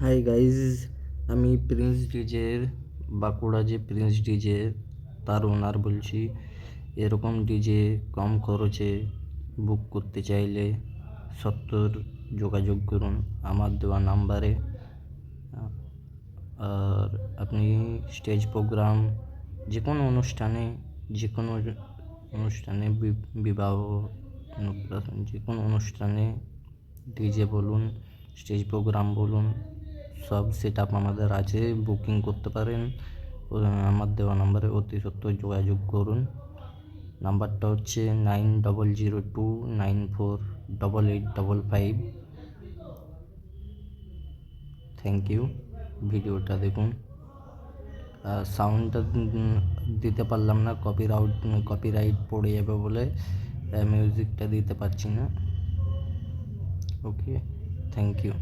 Hi guys, আমি Prince ডিজের Bankura যে Prince DJ তার ওনার বলছি। এরকম ডিজে কম খরচে বুক করতে চাইলে সত্তর যোগাযোগ করুন আমার দেওয়া নাম্বারে। আর আপনি স্টেজ প্রোগ্রাম যে কোনো অনুষ্ঠানে বিবাহ অন্নপ্রাশন যে কোনো অনুষ্ঠানে ডিজে বলুন, স্টেজ প্রোগ্রাম বলুন, সব সেট আপ আমাদের আছে। বুকিং করতে পারেন আমার দেওয়া নাম্বারে অতি সত্ত্বর যোগাযোগ করুন। নাম্বারটা হচ্ছে 9002948855। Thank you. ভিডিওটা দেখুন। সাউন্ডটা দিতে পারলাম না, কপিরাইট পড়ে যাবে বলে মিউজিকটা দিতে পারছি না। ওকে, থ্যাংক ইউ।